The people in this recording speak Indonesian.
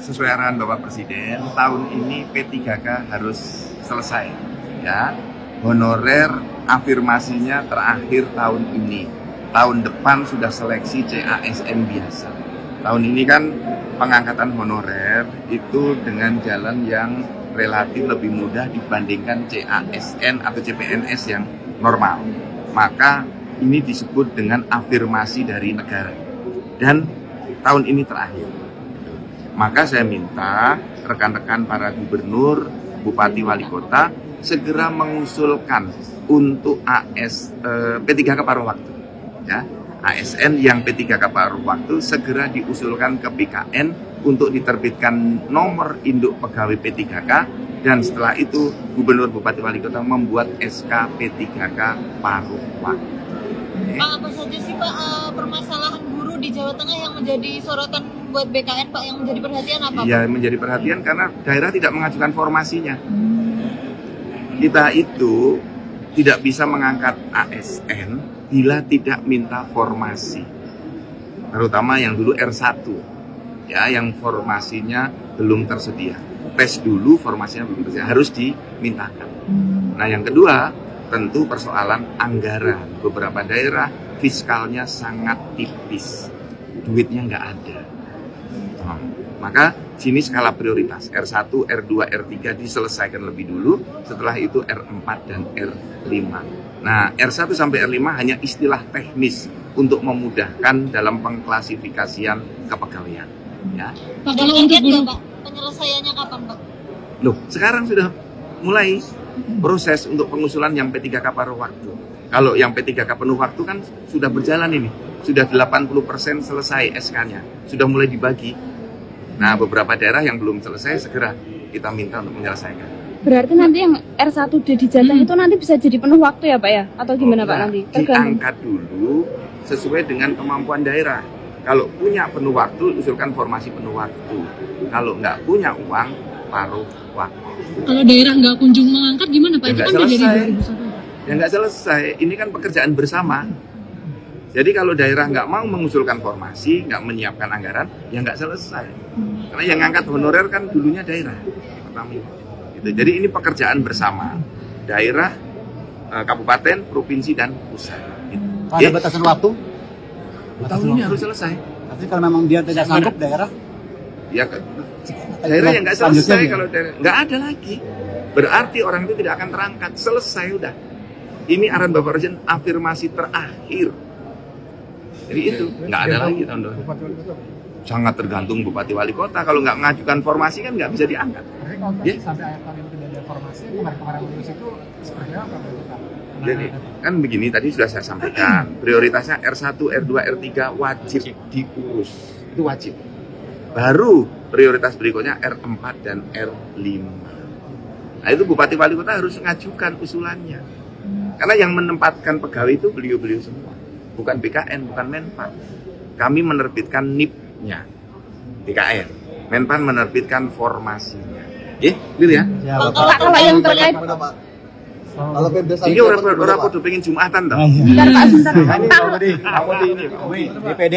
sesuai arahan Bapak Presiden, tahun ini P3K harus selesai. Ya, honorer afirmasinya terakhir tahun ini. Tahun depan sudah seleksi CASN biasa. Tahun ini kan pengangkatan honorer itu dengan jalan yang relatif lebih mudah dibandingkan CASN atau CPNS yang normal. Maka ini disebut dengan afirmasi dari negara. Dan tahun ini terakhir. Maka saya minta rekan-rekan para gubernur, bupati, wali kota segera mengusulkan untuk P3K paruh waktu. Ya, ASN yang P3K paruh waktu segera diusulkan ke BKN untuk diterbitkan nomor induk pegawai P3K, dan setelah itu gubernur, bupati, wali kota membuat SK P3K paruh waktu. Pak, apa saja sih Pak permasalahan buruh di Jawa Tengah yang menjadi sorotan buat BKN Pak, yang menjadi perhatian apa Pak? Ya, menjadi perhatian karena daerah tidak mengajukan formasinya. Kita itu tidak bisa mengangkat ASN bila tidak minta formasi. Terutama yang dulu R1, ya, yang formasinya belum tersedia. Tes dulu formasinya belum tersedia, harus dimintakan. Nah, yang kedua, tentu persoalan anggaran. Beberapa daerah fiskalnya sangat tipis, duitnya nggak ada. Maka sini skala prioritas R1, R2, R3 diselesaikan lebih dulu, setelah itu R4 dan R5. Nah, R1 sampai R5 hanya istilah teknis untuk memudahkan dalam pengklasifikasian kepegawaian. Ya. Pak, kalau untuk buruh Pak, penyelesaiannya kapan Pak? Loh, sekarang sudah mulai proses untuk pengusulan yang P3K paruh waktu. Kalau yang P3K penuh waktu kan sudah berjalan ini, sudah 80% selesai SK-nya, sudah mulai dibagi. Nah, beberapa daerah yang belum selesai segera kita minta untuk menyelesaikan. Berarti nanti yang R1D di Jateng itu nanti bisa jadi penuh waktu ya Pak ya? Atau gimana Pak nanti? Diangkat dulu sesuai dengan kemampuan daerah. Kalau punya penuh waktu, usulkan formasi penuh waktu. Kalau nggak punya uang, paruh waktu. Kalau daerah nggak kunjung mengangkat gimana Pak? Ya, Itu kan selesai. dari 2001. Ya nggak selesai, ini kan pekerjaan bersama. Jadi kalau daerah nggak mau mengusulkan formasi, nggak menyiapkan anggaran, ya nggak selesai. Karena yang ngangkat honorer kan dulunya daerah. Pertamina. Gitu. Jadi ini pekerjaan bersama daerah, kabupaten, provinsi, dan pusat. Gitu. Ada batasan waktu? Tahun ini harus selesai. Tapi kalau memang dia tidak sanggup daerah, Ya, daerah yang nggak selesai, kalau daerah nggak ada lagi, berarti orang itu tidak akan terangkat. Selesai udah. Ini arahan Bapak Presiden afirmasi terakhir. Jadi itu nggak ada lagi tahun depan. Sangat tergantung bupati wali kota. Kalau nggak mengajukan formasi kan nggak bisa diangkat. Tapi kalau sampai akhir tahun ini tidak ada formasi, kemarin lulus itu seperti apa Pak? Jadi kan begini, tadi sudah saya sampaikan, prioritasnya R1, R2, R3 wajib diurus, itu wajib. Baru prioritas berikutnya R4 dan R5. Nah, itu bupati wali kota harus mengajukan usulannya. Karena yang menempatkan pegawai itu beliau-beliau semua, bukan BKN, bukan Menpan. Kami menerbitkan NIP-nya, BKN. Menpan menerbitkan formasinya. Clear ya? Pak, kalau yang terkait kalau Pemda Ini orang kudu pengen Jumatan toh. bentar Pak, sebentar. Ini Pak Budi, ini DPD.